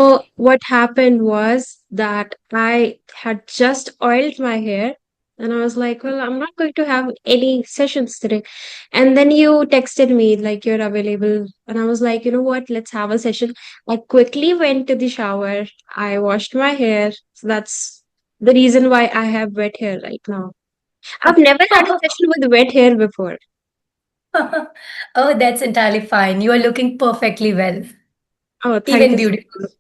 So what happened was that I had just oiled my hair and I was like, well, I'm not going to have any sessions today. And then you texted me like you're available. And I was like, you know what? Let's have a session. I quickly went to the shower. I washed my hair. So that's the reason why I have wet hair right now. I've never had a session with wet hair before. Oh, that's entirely fine. You are looking perfectly well, Oh, thank even you so beautiful. much.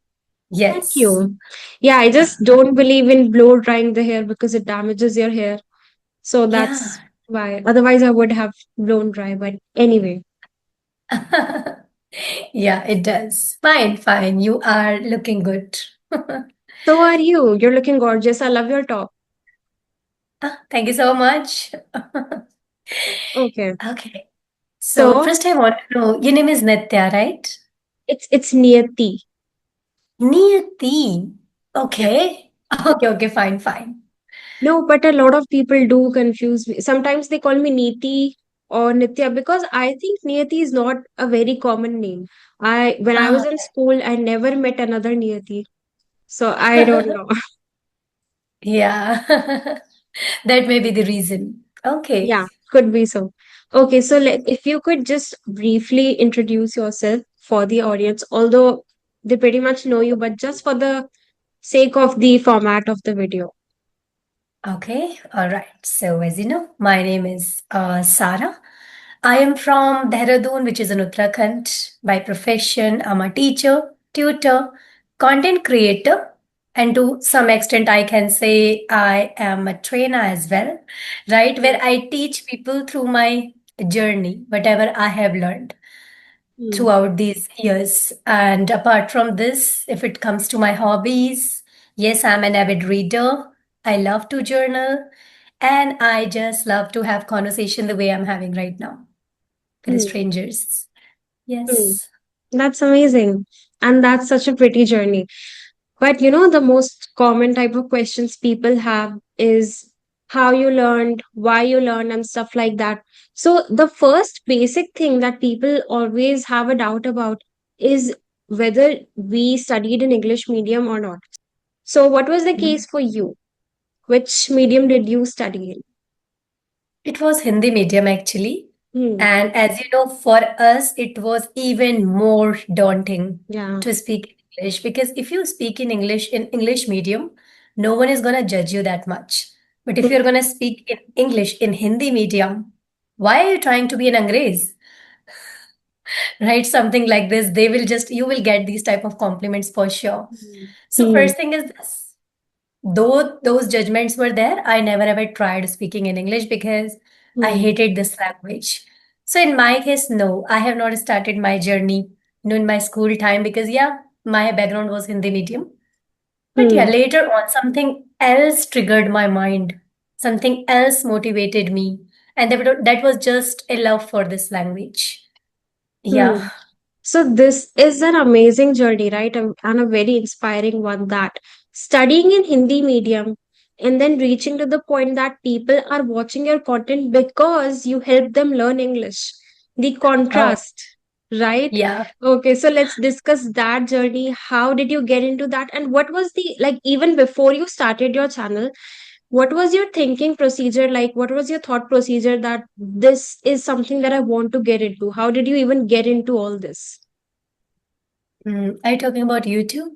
Thank Yes. you. Yeah, I just don't believe in blow drying the hair because it damages your hair. So that's Yeah. why. Otherwise, I would have blown dry. But anyway, Yeah, it does. Fine, fine. You are looking good. so are you. You're looking gorgeous. I love your top. Thank you so much. Okay. Okay. So So first I want to know, your name is Nitya, right? it's Niyati. Niyati. Yeah. Okay. Okay, okay, fine, fine. No, but a lot of people do confuse me. Sometimes they call me Niti or Nitya because I think Niyati is not a very common name. I when I was Ah, in school, I never met another Niyati. So I don't know. yeah. That may be the reason. Okay. Yeah, could be so. Okay, so if you could just briefly introduce yourself for the audience, although they pretty much know you, but just for the sake of the format of the video. Okay, all right. So, as you know, my name is Sarah. I am from Dehradun, which is in Uttarakhand. By profession, I'm a teacher, tutor, content creator, and to some extent, I can say I am a trainer as well, right? Hmm. Where I teach people through my journey, whatever I have learned Hmm. throughout these years. And apart from this, if it comes to my hobbies, yes, I'm an avid reader. I love to journal and I just love to have conversation the way I'm having right now with Hmm. strangers. Hmm. Yes. That's amazing. And that's such a pretty journey. But the most common type of questions people have is how you learned, why you learned, and stuff like that. So, the first basic thing that people always have a doubt about is whether we studied in English medium or not. So, what was the case for you? Which medium did you study in? It was Hindi medium actually. Hmm. And as you know, for us, it was even more daunting Yeah. to speak English because if you speak in English medium, no one is going to judge you that much. But if you're going to speak in English in Hindi medium, why are you trying to be an Angrez? Right? Something like this, you will get these type of compliments for sure. Hmm. So Hmm. first thing is this. Though those judgments were there, I never ever tried speaking in English because I Hmm. hated this language. So in my case, no, I have not started my journey, in my school time because yeah, my background was Hindi medium. But yeah, Hmm. later on, something else triggered my mind. Something else motivated me, and that was just a love for this language. Hmm. Yeah. So this is an amazing journey, right? And a very inspiring one that studying in Hindi medium and then reaching to the point that people are watching your content because you help them learn English. The Oh, contrast, right? yeah. Okay, so let's discuss that journey. How did you get into that? And what was the, like, even before you started your channel, what was your thinking procedure like? What was your thought procedure that this is something that I want to get into? How did you even get into all this? Are you talking about YouTube?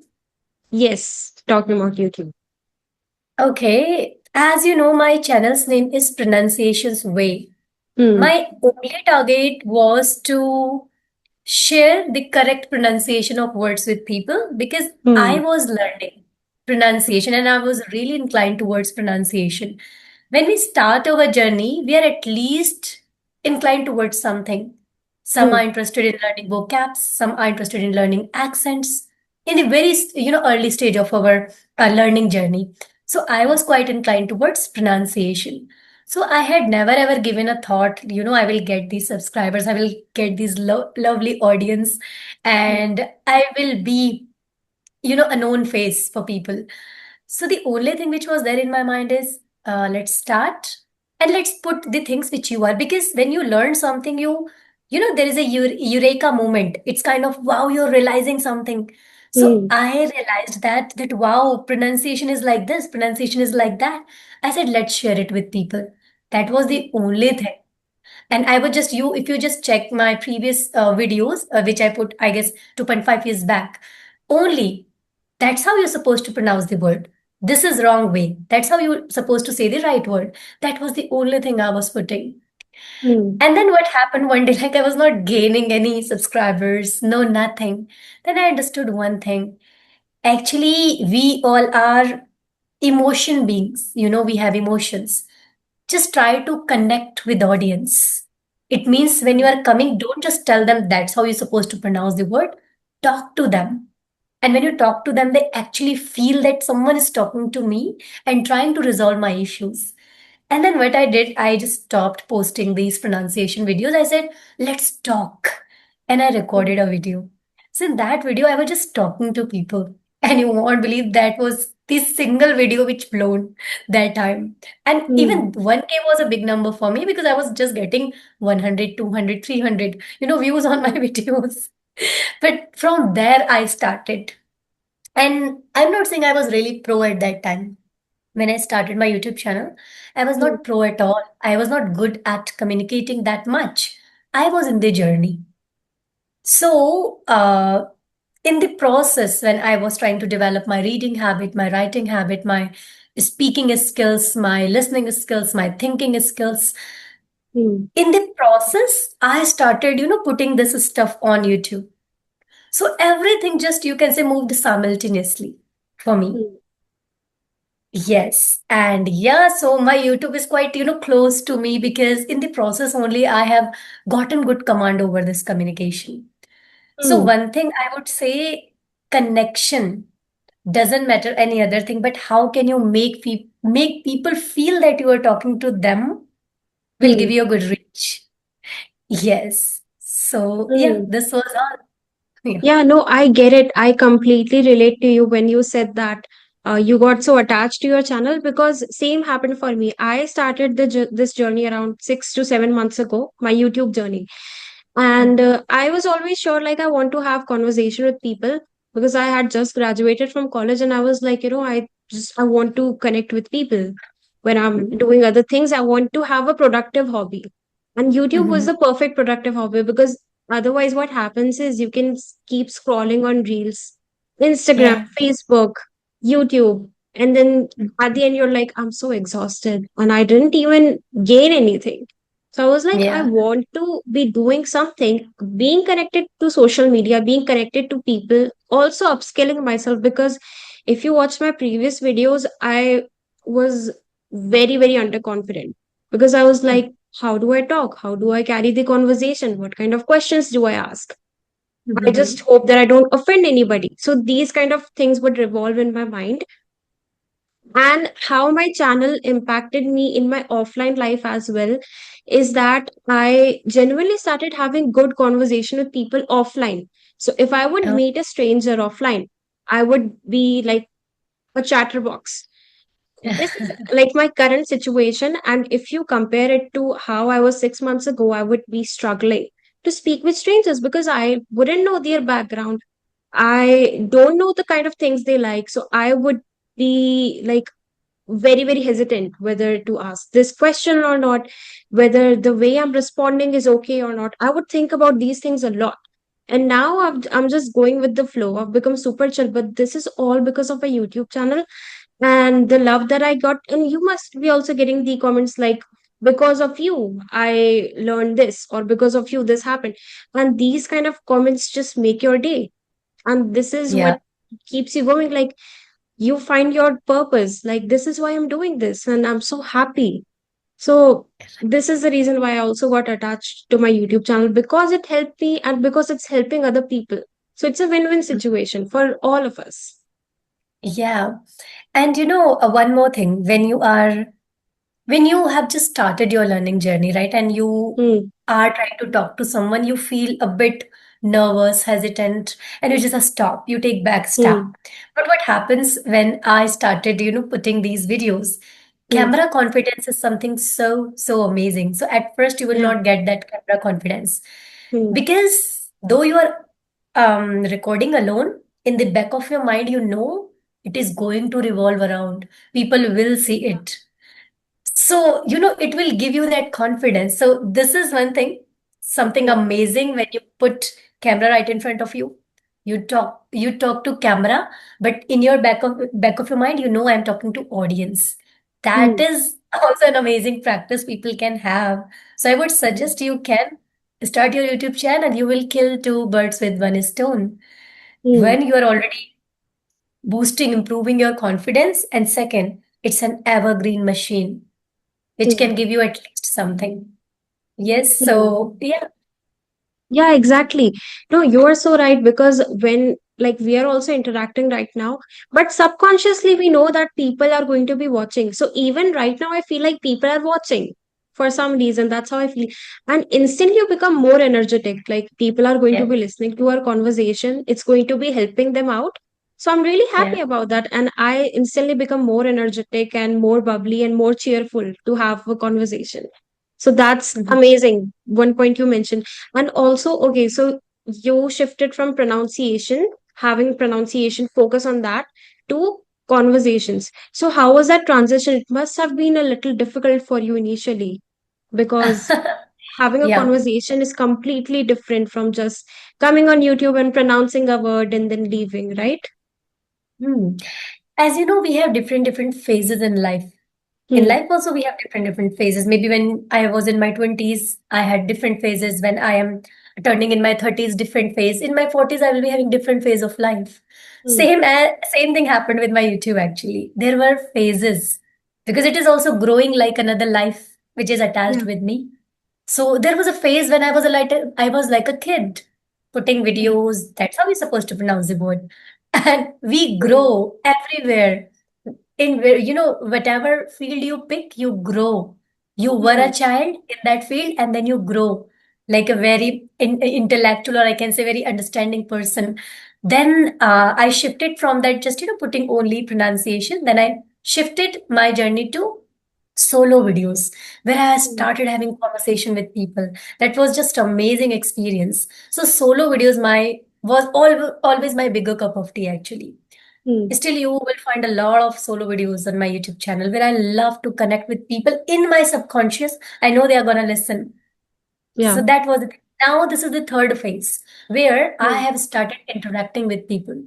Yes, talking about YouTube. Okay, as you know, my channel's name is Pronunciations Way. Hmm. My only target was to share the correct pronunciation of words with people because I Hmm. was learning pronunciation and I was really inclined towards pronunciation. When we start our journey, we are at least inclined towards something. Some Hmm. are interested in learning vocabs, some are interested in learning accents in the very early stage of our learning journey. So I was quite inclined towards pronunciation. So I had never ever given a thought, I will get these subscribers, I will get these lovely audience, Hmm. and I will be, a known face for people. So the only thing which was there in my mind is, let's start and let's put the things which you are, because when you learn something, there is a eureka moment. It's kind of wow, you're realizing something. So Hmm. I realized that wow, pronunciation is like this, pronunciation is like that. I said, let's share it with people. That was the only thing. And I would just you if you just check my previous videos, which I put, I guess, 2.5 years back, only that's how you're supposed to pronounce the word. This is wrong way. That's how you're supposed to say the right word. That was the only thing I was putting. Hmm. And then what happened one day, like I was not gaining any subscribers, no nothing. Then I understood one thing. Actually, we all are emotion beings. We have emotions. Just try to connect with the audience. It means when you are coming, don't just tell them that's how you're supposed to pronounce the word. Talk to them. And when you talk to them, they actually feel that someone is talking to me and trying to resolve my issues. And then what I did, I just stopped posting these pronunciation videos. I said, let's talk. And I recorded a video. So in that video, I was just talking to people. And you won't believe that was the single video which blown that time. And Hmm. even 1K was a big number for me because I was just getting 100, 200, 300, views on my videos. But from there, I started. And I'm not saying I was really pro at that time. When I started my YouTube channel, I was Hmm. not pro at all. I was not good at communicating that much. I was in the journey. So, in the process, when I was trying to develop my reading habit, my writing habit, my speaking skills, my listening skills, my thinking skills, Hmm. in the process, I started, putting this stuff on YouTube. So everything just, you can say, moved simultaneously for me. Hmm. Yes. And yeah, so my YouTube is quite, close to me because in the process only I have gotten good command over this communication. So Hmm. one thing I would say, connection doesn't matter any other thing, but how can you make people feel that you are talking to them will give Hmm. you a good reach. Yes. So yeah, Hmm. this was all. Yeah. Yeah, no, I get it. I completely relate to you when you said that you got so attached to your channel because same happened for me. I started this journey around 6 to 7 months ago, my YouTube journey, and Mm. I was always sure like I want to have conversation with people because I had just graduated from college and I was like, I want to connect with people when I'm doing other things. I want to have a productive hobby, and YouTube was Mhm. the perfect productive hobby because otherwise, what happens is you can keep scrolling on Reels, Instagram, Yeah. Facebook, YouTube, and then at the end, you're like, I'm so exhausted and I didn't even gain anything. So I was like, I Yeah. want to be doing something, being connected to social media, being connected to people, also upskilling myself. Because if you watch my previous videos, I was very, very underconfident because I was like, how do I talk? How do I carry the conversation? What kind of questions do I ask? I just Mhm. hope that I don't offend anybody. So these kind of things would revolve in my mind. And how my channel impacted me in my offline life as well is that I genuinely started having good conversation with people offline. So if I would Oh, meet a stranger offline, I would be like a chatterbox. This is like my current situation, and if you compare it to how I was 6 months ago, I would be struggling to speak with strangers because I wouldn't know their background. I don't know the kind of things they like, so I would be like very, very hesitant whether to ask this question or not, whether the way I'm responding is okay or not. I would think about these things a lot. And now I'm just going with the flow. I've become super chill, but this is all because of a YouTube channel and the love that I got. And you must be also getting the comments like, because of you, I learned this, or because of you, this happened. And these kind of comments just make your day. And this is yeah. what keeps you going. Like, you find your purpose. Like, this is why I'm doing this, and I'm so happy. So, this is the reason why I also got attached to my YouTube channel because it helped me and because it's helping other people. So, it's a win win situation for all of us. Yeah. And one more thing, when you have just started your learning journey, right, and you Hmm. are trying to talk to someone, you feel a bit nervous, hesitant, and you just stop, you take back step. Hmm. But what happens when I started, putting these videos, Hmm. camera confidence is something so, so amazing. So at first, you will Yeah. not get that camera confidence Hmm. because though you are recording alone, in the back of your mind, you know it is going to revolve around. People will see it. So, it will give you that confidence. So, this is one thing, something Yeah. amazing when you put camera right in front of you. You talk to camera, but in your back of your mind, I'm talking to audience. That Hmm. is also an amazing practice people can have. So, I would Hmm. suggest you can start your YouTube channel. You will kill two birds with one stone. Hmm. When you are already boosting, improving your confidence, and second, it's an evergreen machine which Hmm. can give you at least something. Yes, Hmm. so yeah, Yeah, exactly. No, you are so right because when like we are also interacting right now, but subconsciously we know that people are going to be watching. So even right now, I feel like people are watching for some reason. That's how I feel. And instantly you become more energetic. Like people are going to yeah, be listening to our conversation. It's going to be helping them out. So I'm really yeah. happy about that. And I instantly become more energetic and more bubbly and more cheerful to have a conversation. So that's Mhm. amazing. One point you mentioned. And also, okay, so you shifted from pronunciation, having pronunciation, focus on that, to conversations. So, how was that transition? It must have been a little difficult for you initially because having a Yeah. conversation is completely different from just coming on YouTube and pronouncing a word and then leaving, right? Hmm. As you know, we have different phases in life. In Hmm. life also we have different phases. Maybe when I was in my 20s, I had different phases. When I am turning in my 30s, different phase. In my 40s, I will be having different phase of life. Hmm. Same thing happened with my YouTube actually. There were phases because it is also growing like another life which is attached Yeah. with me. So there was a phase when I was like a kid putting Yeah. videos. That's how we're supposed to pronounce the word. And we Hmm. grow everywhere in whatever field you pick, you grow. You were Hmm. a child in that field, and then you grow like a very intellectual, or I can say very understanding person. Then I shifted from that, just putting only pronunciation. Then I shifted my journey to solo videos, where I Hmm. started having conversation with people. That was just amazing experience. So solo videos my was always my bigger cup of tea actually. Hmm. Still, you will find a lot of solo videos on my YouTube channel where I love to connect with people in my subconscious. I know they are going to listen. So Yeah. that was it. Now, this is the third phase where I Hmm. have started interacting with people.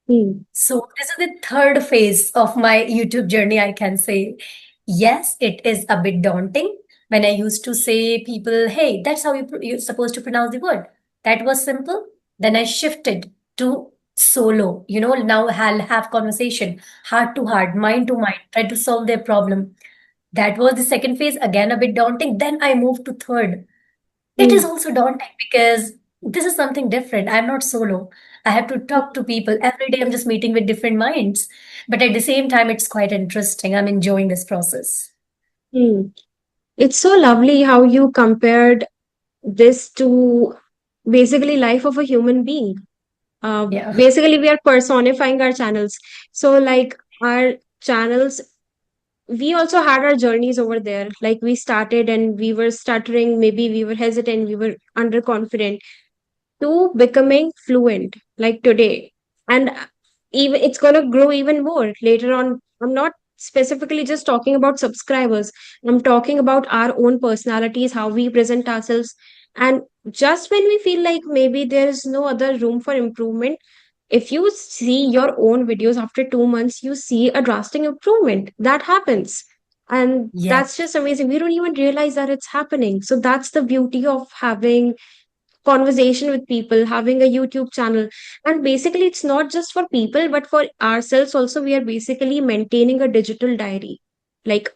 Hmm. So, this is the third phase of my YouTube journey, I can say. Yes, it is a bit daunting when I used to say people, hey, that's how you're supposed to pronounce the word. That was simple. Then I shifted to solo. Now I'll have conversation, heart to heart, mind to mind, try to solve their problem. That was the second phase, again a bit daunting. Then I moved to third. It is Hmm. also daunting because this is something different. I'm not solo. I have to talk to people every day. I'm just meeting with different minds. But at the same time, it's quite interesting. I'm enjoying this process. Hmm. It's so lovely how you compared this to basically life of a human being. Yeah. Basically we are personifying our channels. So like our channels, we also had our journeys over there. Like we started and we were stuttering, maybe we were hesitant, we were underconfident, to becoming fluent like today. And even it's going to grow even more later on. I'm not specifically just talking about subscribers, I'm talking about our own personalities, how we present ourselves. And just when we feel like maybe there is no other room for improvement, if you see your own videos after 2 months, you see a drastic improvement that happens. And Yeah. that's just amazing. We don't even realize that it's happening. So that's the beauty of having conversation with people, having a YouTube channel. And basically, it's not just for people, but for ourselves also. We are basically maintaining a digital diary. Like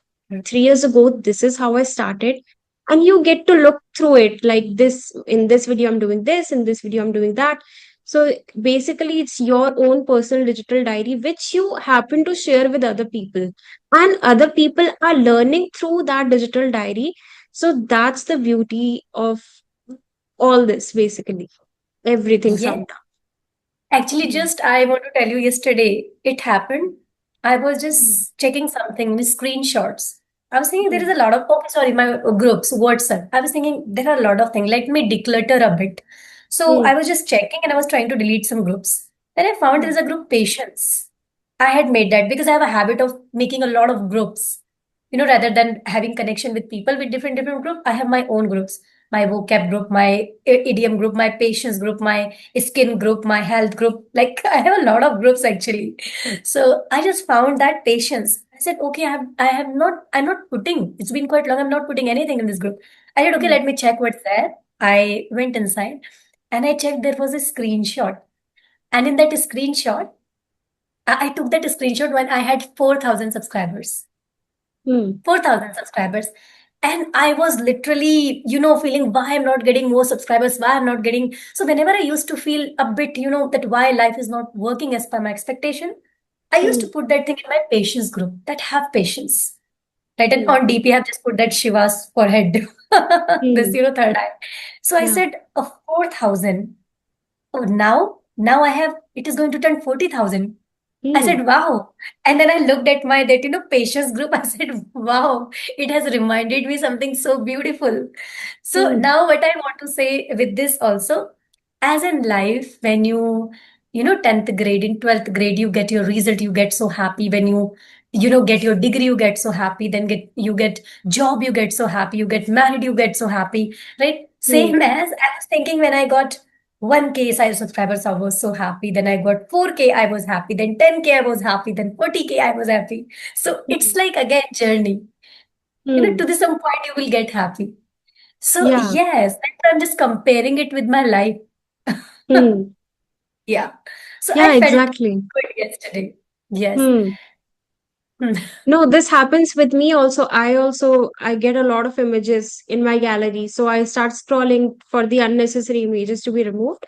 3 years ago, this is how I started. And you get to look through it like this, in this video, I'm doing this, in this video, I'm doing that. So basically, it's your own personal digital diary, which you happen to share with other people. And other people are learning through that digital diary. So that's the beauty of all this, basically everything Yeah. summed up. Actually, Hmm. just I want to tell you yesterday, it happened. I was Hmm. just checking something, the screenshots. I was thinking there is Hmm. a lot of, okay, sorry, my groups, WhatsApp. I was thinking there are a lot of things. Let me declutter a bit. So Hmm. I was just checking and I was trying to delete some groups. Then I found there Hmm. is a group Patience. I had made that because I have a habit of making a lot of groups. Rather than having connection with people with different group, I have my own groups. My vocab group, my idiom group, my patience group, my skin group, my health group. Like I have a lot of groups actually. So I just found that Patience. I said, okay, I'm not putting, it's been quite long, I'm not putting anything in this group. I said, okay, Hmm. let me check what's there. I went inside and I checked there was a screenshot. And in that screenshot, I took that screenshot when I had 4,000 subscribers. Hmm. 4,000 subscribers. And I was literally, feeling why I'm not getting more subscribers, why I'm not getting. So, whenever I used to feel a bit, that why life is not working as per my expectation, I used to Hmm. put that thing in my patience group that have patience. Right. And Hmm. on DP, I've just put that Shiva's forehead, this, Hmm. third eye. So I Yeah. said, 4,000. Oh, now it is going to turn 40,000. I Hmm. said, wow. And then I looked at my that patience group. I said, wow, it has reminded me something so beautiful. So Hmm. now what I want to say with this also, as in life, when you 10th grade, in 12th grade, you get your result, you get so happy. When you get your degree, you get so happy. Then you get job, you get so happy. You get married, you get so happy. Right? Hmm. Same as I was thinking when I got 1K size subscribers, I was so happy. Then I got 4K, I was happy. Then 10K, I was happy. Then 40K, I was happy. So it's Hmm. like again journey. Hmm. To this some point you will get happy. So Yeah. yes, I'm just comparing it with my life. Hmm. Yeah. So I Yeah, felt exactly. good yesterday. Yes. Hmm. Hmm. No, this happens with me also. I get a lot of images in my gallery. So I start scrolling for the unnecessary images to be removed.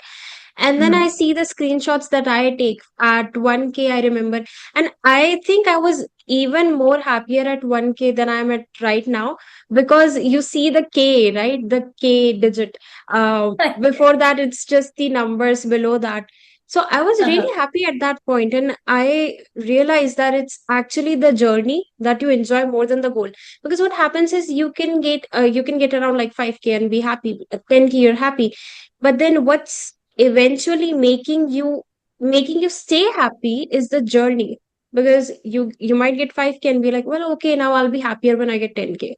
And then I Hmm. see the screenshots that I take at 1K, I remember. And I think I was even more happier at 1K than I'm at right now, because you see the K, right? The K digit. Before that, it's just the numbers below that. So I was Uh-huh. really happy at that point, and I realized that it's actually the journey that you enjoy more than the goal. Because what happens is you can get around like 5K and be happy. At 10K you're happy, but then what's eventually making you stay happy is the journey. Because you might get 5K and be like, well, okay, now I'll be happier when I get 10K,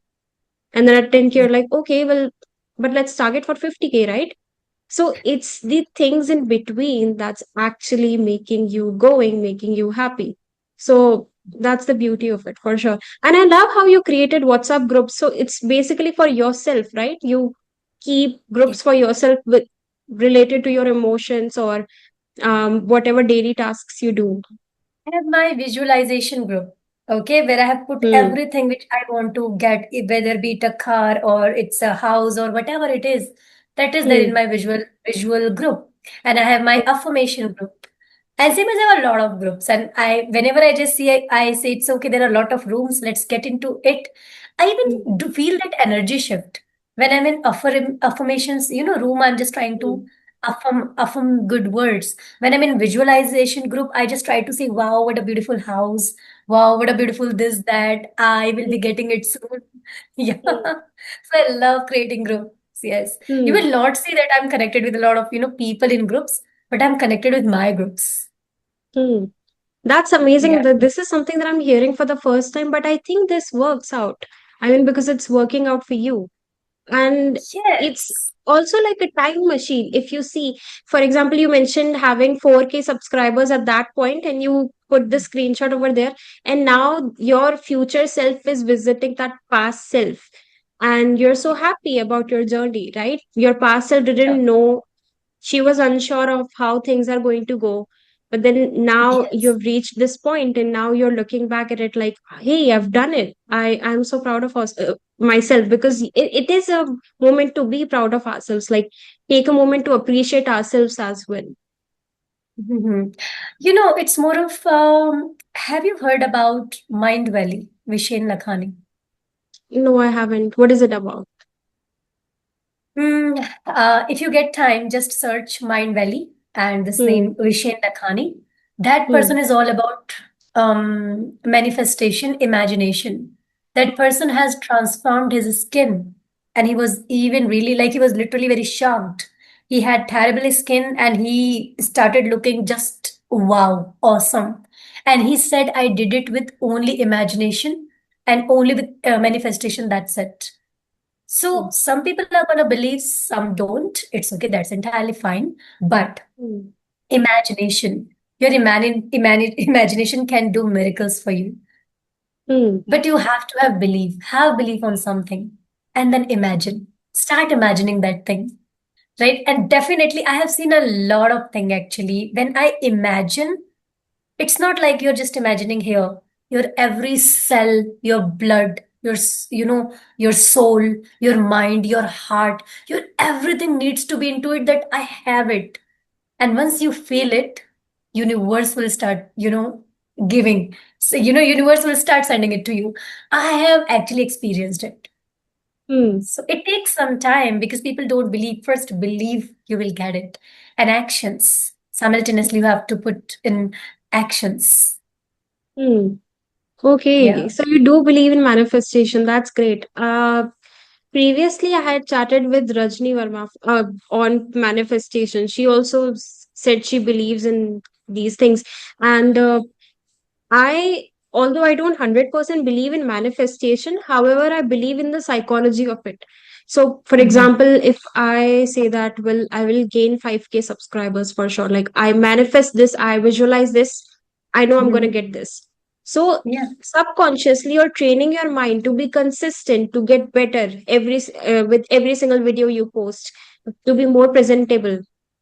and then at 10K Yeah. you're like, okay, well, but let's target for 50K, right? So it's the things in between that's actually making you going, making you happy. So that's the beauty of it for sure. And I love how you created WhatsApp groups. So it's basically for yourself, right? You keep Yeah. groups for yourself with related to your emotions or whatever daily tasks you do. I have my visualization group, okay, where I have put Hmm. everything which I want to get, whether be it a car or it's a house or whatever it is, that is there in Hmm. my visual group. And I have my affirmation group. And same as I have a lot of groups. And whenever I just see, I say it's okay, there are a lot of rooms, let's get into it. I Hmm. even do feel that energy shift. When I'm in affirmations, room, I'm just trying Hmm. to affirm good words. When I'm in visualization group, I just try to say, wow, what a beautiful house. Wow, what a beautiful this, that. I will be Hmm. getting it soon. Yeah. Hmm. So I love creating groups. Yes. You Hmm. will not see that I'm connected with a lot of, people in groups, but I'm connected with my groups. Hmm. That's amazing. Yeah. That this is something that I'm hearing for the first time, but I think this works out. I mean, because it's working out for you. And it's Yes. also like a time machine. If you see, for example, you mentioned having 4K subscribers at that point, and you put the screenshot over there, and now your future self is visiting that past self, and you're so happy about your journey, right? Your past self Yeah. didn't know, she was unsure of how things are going to go, but then now Yes. you've reached this point and now you're looking back at it like, hey, I've done it. I'm so proud of myself, because it is a moment to be proud of ourselves, like take a moment to appreciate ourselves as well. Mhm. It's more of have you heard about Mind Valley, Vishen Lakhani? No, I haven't. What is it about? If you get time, just search Mind Valley and this Hmm. name Vishen Lakhani. That Hmm. person is all about manifestation, imagination. That person has transformed his skin, and he was even really like he was literally very shocked. He had terrible skin, and he started looking just Wow, awesome. And he said, I did it with only imagination and only with manifestation. That's it. So Mm, some people are going to believe, some don't. It's okay. That's entirely fine. But mm, imagination, your imagination can do miracles for you. mm, But you have belief on something, and then imagine. Start imagining that thing, right? And definitely, I have seen a lot of thing actually. When I imagine, it's not like you're just imagining here. Your every cell, your blood, your soul, your mind, your heart, your everything needs to be into it that I have it. And once you feel it, universe will start, giving. So, universe will start sending it to you. I have actually experienced it. mm, So it takes some time because people don't believe. First, believe you will get it. And actions. Simultaneously, you have to put in actions. mm. Okay, Yeah. so you do believe in manifestation. That's great. Previously, I had chatted with Rajni Verma on manifestation. She also said she believes in these things. And although I don't 100% believe in manifestation, however, I believe in the psychology of it. So, for Mhm. example, if I say that, well, I will gain 5K subscribers for sure, like I manifest this, I visualize this, I know I'm going to Mhm. get this. So, Yeah. subconsciously, you're training your mind to be consistent, to get better with every single video you post, to be more presentable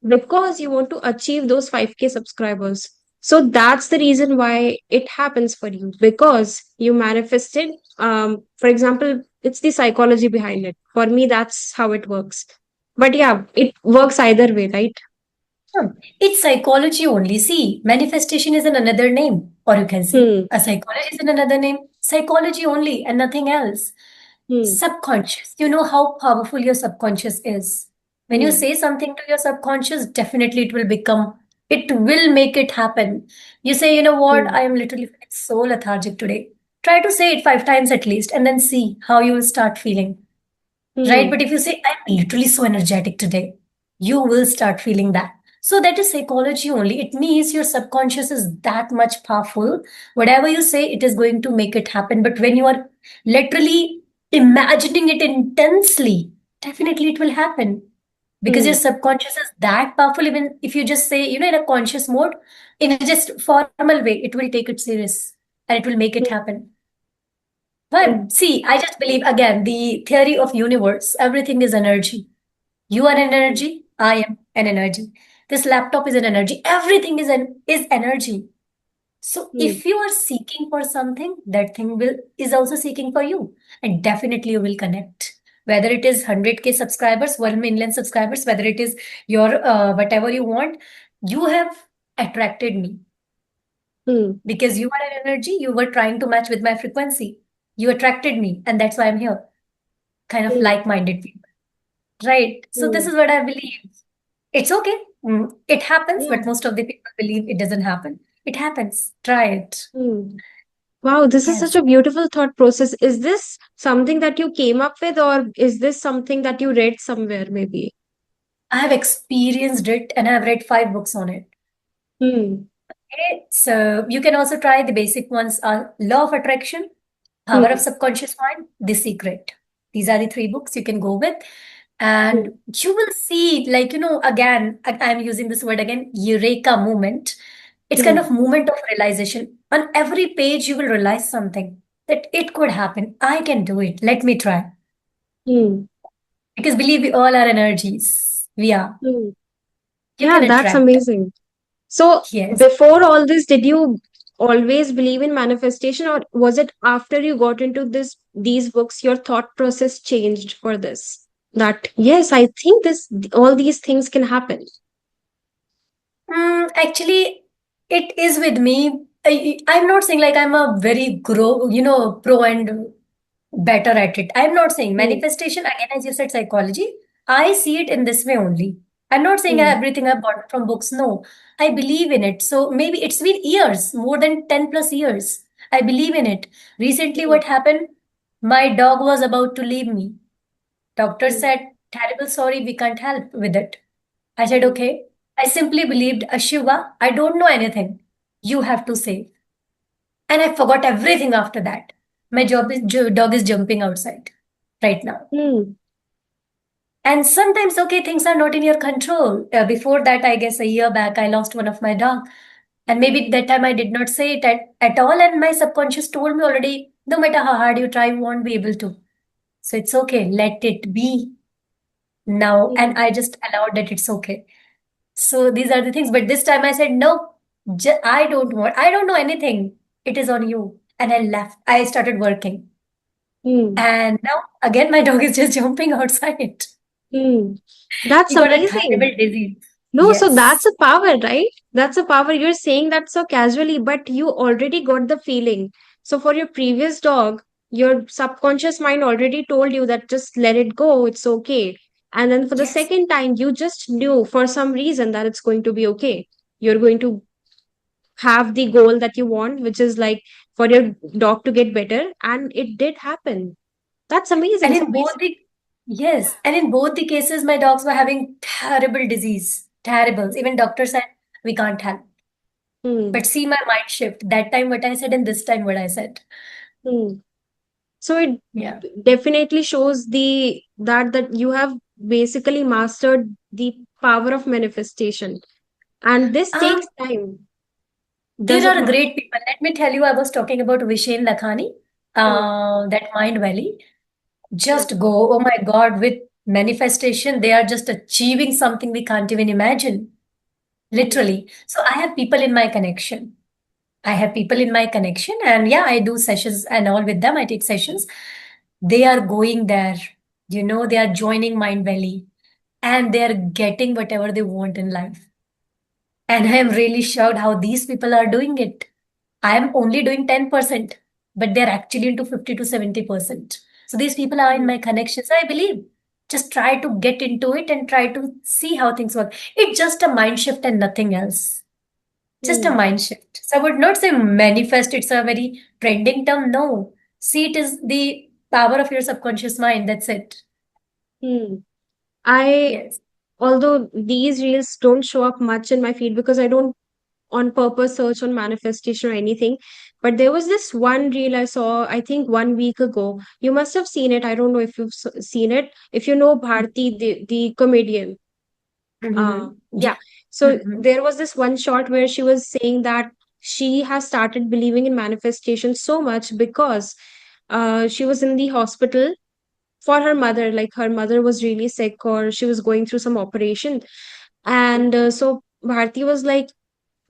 because you want to achieve those 5K subscribers. So that's the reason why it happens for you because you manifested. For example, it's the psychology behind it. For me, that's how it works. But yeah, it works either way, right? It's psychology only. See, manifestation is in another name, or you can say Hmm. a psychologist is in another name. Psychology only and nothing else. Hmm. Subconscious. You know how powerful your subconscious is. When you Hmm. say something to your subconscious, definitely it will make it happen. You say, you know what, Hmm. I am literally feeling so lethargic today. Try to say it 5 times at least and then see how you will start feeling. Right? Hmm. But if you say, I'm literally so energetic today, you will start feeling that. So that is psychology only. It means your subconscious is that much powerful. Whatever you say, it is going to make it happen. But when you are literally imagining it intensely, definitely it will happen. Because your Hmm. subconscious is that powerful, even if you just say, in a conscious mode, in a just formal way, it will take it serious and it will make it happen. Hmm. But see, I just believe again the theory of universe, everything is energy. You are an Hmm. energy, I am an energy. This laptop is an energy. Everything is energy. So Hmm. if you are seeking for something, that thing will is also seeking for you. And definitely you will connect. Whether it is 100K subscribers, 1 million subscribers, whether it is your whatever you want, you have attracted me Hmm. because you are an energy, you were trying to match with my frequency. You attracted me, and that's why I'm here. Kind of Hmm. like-minded people. Right. So this Hmm. is what I believe. It's okay. It happens, Yeah. but most of the people believe it doesn't happen. It happens. Try it. Hmm. Wow, this is such Yes. a beautiful thought process. Is this something that you came up with, or is this something that you read somewhere, maybe? I have experienced it and I've read 5 books on it. Hmm. Okay. So you can also try the basic ones are Law of Attraction, Power of Hmm. Subconscious Mind, The Secret. These are the 3 books you can go with. Hmm. And you will see, like, again, I'm using this word again, Eureka moment. It's kind Hmm. of moment of realization. On every page, you will realize something that it could happen. I can do it. Let me try. Hmm. Because believe we all are energies. We are. Hmm. You Yeah, can that's attract. amazing. So, Yes. before all this, did you always believe in manifestation, or was it after you got into these books, your thought process changed for this? That yes, I think all these things can happen. Actually, it is with me. I'm not saying like I'm a very pro and better at it. I'm not saying Hmm. manifestation, again, as you said, psychology. I see it in this way only. I'm not saying Hmm. everything I've got from books. No, I believe in it. So maybe it's been years, more than 10 plus years. I believe in it. Recently, Hmm. what happened? My dog was about to leave me. Doctor Hmm. said, terrible sorry, we can't help with it. I said, Hmm. okay. I simply believed, Shiva, I don't know anything. You have to save. And I forgot everything after that. My dog is jumping outside right now. Hmm. And sometimes, okay, things are not in your control. Before that, I guess a year back, I lost one of my dog. And maybe that time I did not say it at all. And my subconscious told me already, no matter how hard you try, you won't be able to. So it's okay. Let it be now. Hmm. And I just allowed that it's okay. So these are the things. But this time I said, no, I don't know anything. It is on you. And I left. I started working. Hmm. And now again, my dog is just jumping outside. Hmm. That's He got a amazing. terrible disease. No, so that's Yes. a power, right? That's a power. You're saying that so casually, but you already got the feeling. So for your previous dog, your subconscious mind already told you that just let it go, it's okay. And then for the Yes. second time, you just knew for some reason that it's going to be okay. You're going to have the goal that you want, which is like for your dog to get better. And it did happen. That's amazing. And So in both the yes, and in both the cases, my dogs were having terrible disease, terribles. Even doctor said we can't help. hmm, But see my mind shift. That time what I said, and this time what I said. hmm. So it Yeah. definitely shows that you have basically mastered the power of manifestation, and this Um, takes time, does there it are not? great people. Let me tell you, I was talking about Vishen Lakhani, Hmm. that Mind Valley. Hmm. Just go, oh my God, with manifestation, they are just achieving something we can't even imagine. Hmm. Literally. So I have people in my connection. I have people in my connection, and yeah, I do sessions and all with them. I take sessions. They are going there, they are joining Mind Valley and they are getting whatever they want in life. And I am really shocked how these people are doing it. I am only doing 10%, but they're actually into 50 to 70%. So these people are in Hmm. my connections. I believe. Just try to get into it and try to see how things work. It's just a mind shift and nothing else. Just a Hmm. mind shift. So I would not say manifest, it's a very trending term. No. See, it is the power of your subconscious mind. That's it. Hmm. I Yes. Although these reels don't show up much in my feed because I don't on purpose search on manifestation or anything, but there was this one reel I saw, I think 1 week ago. You must have seen it. I don't know if you've seen it. If you know Bharti, the comedian. Mm-hmm. Yeah. Yeah. So Mm-hmm. there was this one shot where she was saying that she has started believing in manifestation so much because she was in the hospital for her mother. Like her mother was really sick or she was going through some operation. And so Bharti was like,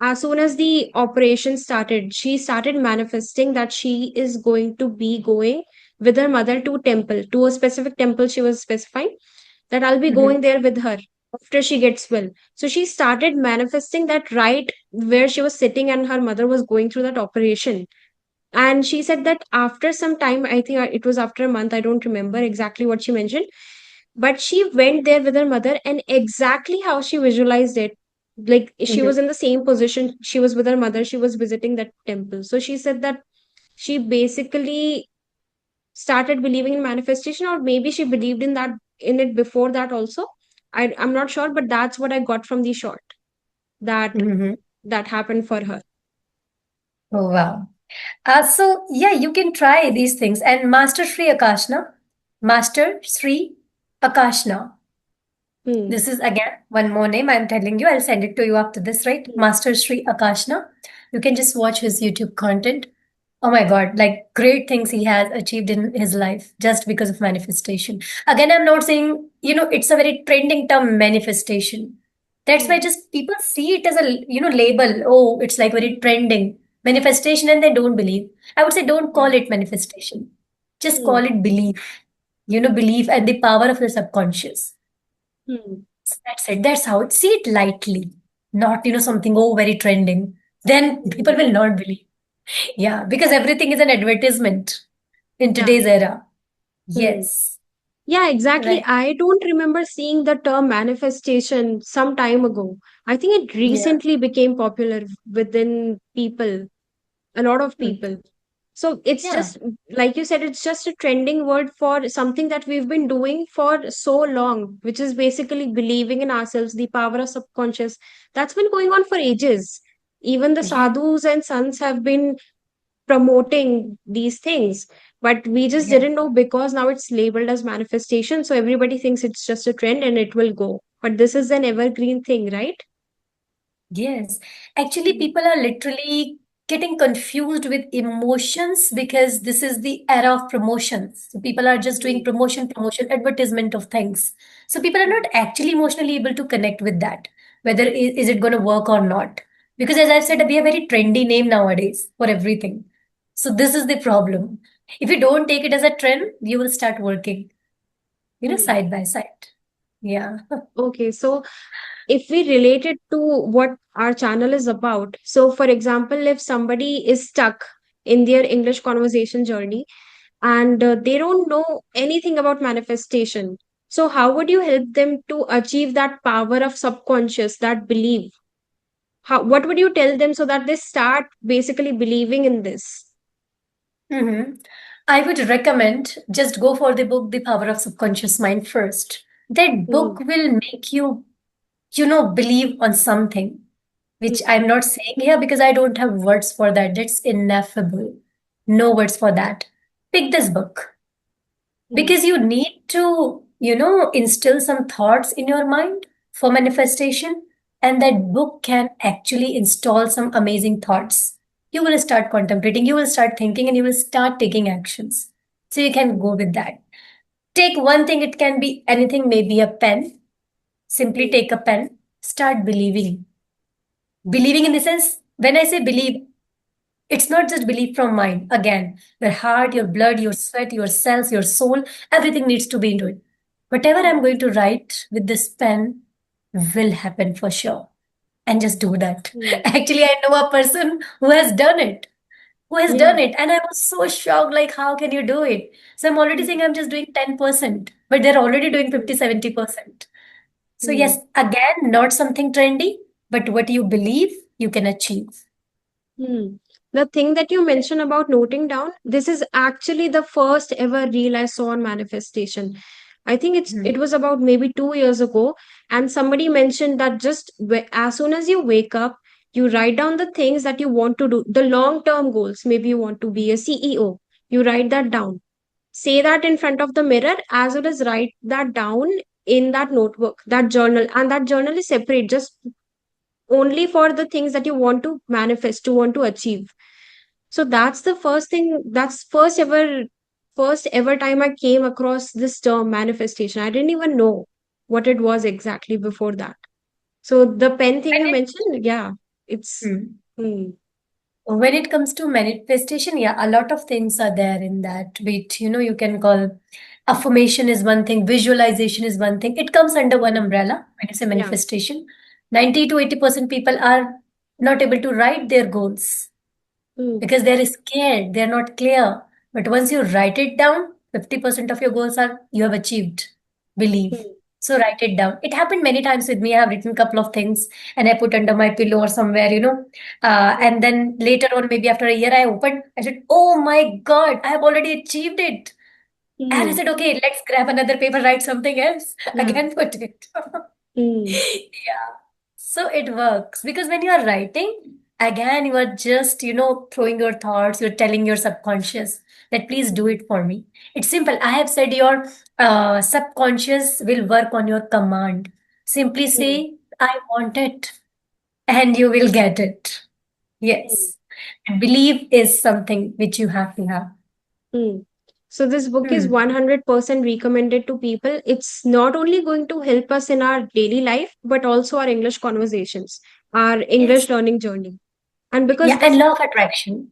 as soon as the operation started, she started manifesting that she is going to be going with her mother to temple, to a specific temple she was specifying that I'll be Mm-hmm. going there with her after she gets well. So she started manifesting that right where she was sitting and her mother was going through that operation. And she said that after some time, I think it was after a month, I don't remember exactly what she mentioned, but she went there with her mother and exactly how she visualized it. Like she Mm-hmm. was in the same position, she was with her mother, she was visiting that temple. So she said that she basically started believing in manifestation, or maybe she believed in it before that also. I'm not sure, but that's what I got from the short that Mm-hmm. that happened for her. Oh, wow. So yeah, you can try these things. And Master Sri Akashna, Master Sri Akashna. Hmm. This is again one more name I'm telling you. I'll send it to you after this, right? Hmm. Master Sri Akashna. You can just watch his YouTube content. Oh my God, like great things he has achieved in his life just because of manifestation. Again, I'm not saying, it's a very trending term, manifestation. That's why Hmm. just people see it as a, label. Oh, it's like very Hmm. trending manifestation and they don't believe. I would say don't Yeah. call it manifestation. Just call Hmm. it belief. Belief and the power of your subconscious. Hmm. So that's it. That's how it. See it lightly, not something very trending. Then people Hmm. will not believe. Yeah, because everything is an advertisement in Yeah. today's era. Hmm. Yes, Yeah, exactly. right. I don't remember seeing the term manifestation some time ago. I think it Yeah. recently became popular within people, a lot of Mm. people. So it's Yeah. just, like you said, it's just a trending word for something that we've been doing for so long, which is basically believing in ourselves, the power of subconscious. That's been going on for ages. Even the Yeah. sadhus and sants have been promoting these things, but we just Yeah. didn't know because now it's labeled as manifestation. So everybody thinks it's just a trend and it will go. But this is an evergreen thing, right? Yes, actually, Mm. people are literally getting confused with emotions because this is the era of promotions. So people are just doing Mm. promotion, promotion, advertisement of things. So people are not actually emotionally able to connect with that, whether is it going to work or not. Because as I've said, we have a very trendy name nowadays for everything. So this is the problem. If you don't take it as a trend, you will start working, Mm. side by side. Yeah. Okay, so if we relate it to what our channel is about, so for example, if somebody is stuck in their English conversation journey and they don't know anything about manifestation, so how would you help them to achieve that power of subconscious, that belief? What would you tell them so that they start basically believing in this? Mm-hmm. I would recommend just go for the book The Power of Subconscious Mind first. That book Mm. will make you, believe on something, which Mm. I'm not saying here because I don't have words for that. That's ineffable. No words for that. Pick this book Mm. because you need to, instill some thoughts in your mind for manifestation. And that book can actually install some amazing thoughts. You will start contemplating, you will start thinking, and you will start taking actions. So you can go with that. Take one thing, it can be anything, maybe a pen. Simply Mm. take a pen, start believing. Believing in the sense, when I say believe, it's not just belief from mind. Again, your heart, your blood, your sweat, your cells, your soul, everything needs to be into it. Whatever I'm going to write with this pen will happen for sure. And just do that. Mm. Actually, I know a person who has done it. Who has done Yeah. it? And I was so shocked, like, how can you do it? So I'm already saying Mm. I'm just doing 10%, but they're already doing Mm. 50, 70%. So, Mm. yes, again, not something trendy, but what you believe you can achieve. Hmm. The thing that you mentioned about noting down, this is actually the first ever reel I saw on manifestation. I think Hmm. it was about maybe 2 years ago, and somebody mentioned that just as soon as you wake up, you write down the things that you want to do, the long term goals. Maybe you want to be a CEO. You write that down. Say that in front of the mirror, as well as write that down in that notebook, that journal, and that journal is separate. Just only for the things that you want to manifest, to want to achieve. So that's the first thing, that's first ever time I came across this term manifestation. I didn't even know what it was exactly before that. So the pen thing When you it, mentioned, yeah, it's hmm. hmm, When it comes to manifestation, yeah, a lot of things are there in that. Which, you can call affirmation is one thing, visualization is one thing. It comes under one hmm, umbrella when you say yeah, manifestation. 90 to 80% people are not able to write their goals hmm, because they're scared, they're not clear. But once you write it down, 50% of your goals are you have achieved. Believe. hmm, So write it down. It happened many times with me. I have written a couple of things and I put under my pillow or somewhere, and hmm, then later on, maybe after a year, I opened, I said, oh my God, I have already achieved it. And I hmm, said, okay, let's grab another paper, write something else. yeah, Again, put it. hmm, Yeah. So it works because when you are writing, again, you are just, throwing your thoughts, you're telling your subconscious that please do it for me. It's simple. I have said your subconscious will work on your command. Simply hmm, say, I want it, and you will get it. hmm, Yes. Belief is something which you have to have. hmm. So this book is Hmm. 100% recommended to people. It's not only going to help us in our daily life, but also our English conversations, our Yes. English learning journey. And because Yeah, and this law of attraction.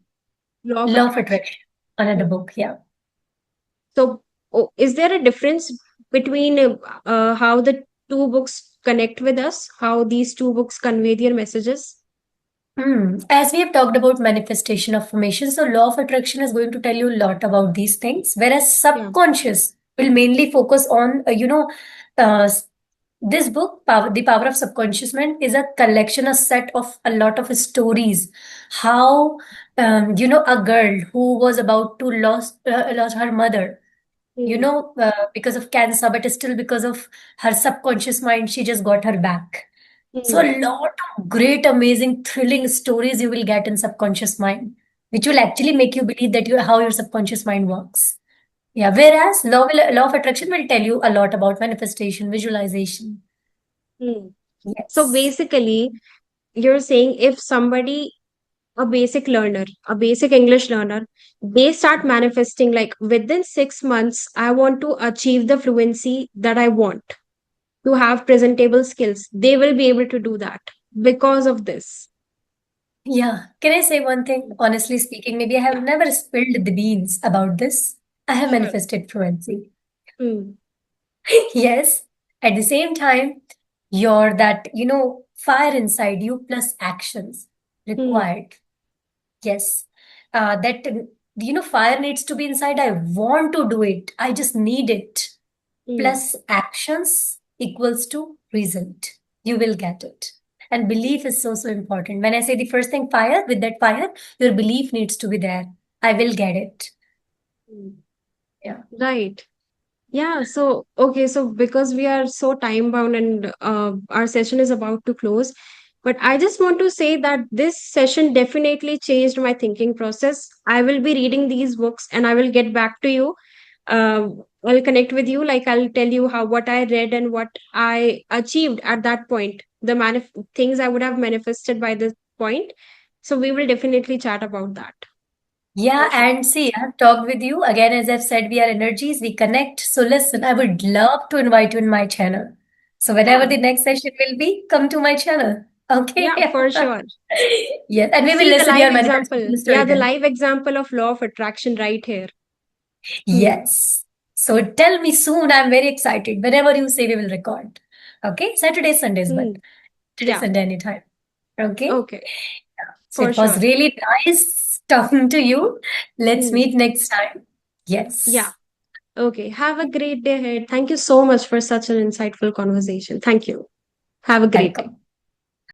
law of Law of attraction. attraction. Another Hmm. book. Yeah. So, oh, is there a difference between how the two books connect with us, how these two books convey their messages? As we have talked about manifestation of formation, so law of attraction is going to tell you a lot about these things, whereas Yeah. subconscious will mainly focus on, uh, s- this book, The Power of Subconscious Mind, is a collection, a set of a lot of stories. How A girl who was about to lost her mother, Hmm. because of cancer, but still because of her subconscious mind, she just got her back. So Hmm. a lot of great, amazing, thrilling stories you will get in subconscious mind, which will actually make you believe that how your subconscious mind works. Yeah, whereas law of attraction will tell you a lot about manifestation, visualization. Hmm. So Yes. basically, you're saying if somebody, a basic learner, a basic English learner, they start manifesting like within 6 months, I want to achieve the fluency that I want to have presentable skills. They will be able to do that because of this. Yeah. Can I say one thing? Honestly speaking, maybe I have never spilled the beans about this. I have Sure. manifested fluency. Hmm. Yes. At the same time, your that, fire inside you plus actions Hmm. required. Yes. Fire needs to be inside. I want to do it. I just need it. Hmm. Plus actions equals to result. You will get it. And belief is so, so important. When I say the first thing, fire, with that fire, your belief needs to be there. I will get it. Hmm. Yeah. Right. Yeah, so okay, so because we are so time bound and our session is about to close, but I just want to say that this session definitely changed my thinking process. I will be reading these books and I will get back to you. I'll connect with you, like I'll tell you how what I read and what I achieved at that point, the things I would have manifested by this point. So we will definitely chat about that Yeah, for sure. and see, I've talked with you. Again, as I've said, we are energies, we connect. So listen, I would love to invite you in my channel. So whenever Yeah, the next session will be, come to my channel. Okay? yeah, for sure. Yes, and we will See the listen live your example. manifestation Yeah, story the then. live example of law of attraction right here. Hmm. Yes. So tell me soon. I'm very excited. Whenever you say we will record. Okay? Saturday, Sundays, but Hmm. Saturday, Yeah. Sunday, anytime. Okay? Okay. So For it was sure. really nice talking to you. Let's Hmm. meet next time. Yeah. Yes. Okay. Have a great day ahead. Thank you so much for such an insightful conversation. Thank you. Have a great day. Welcome.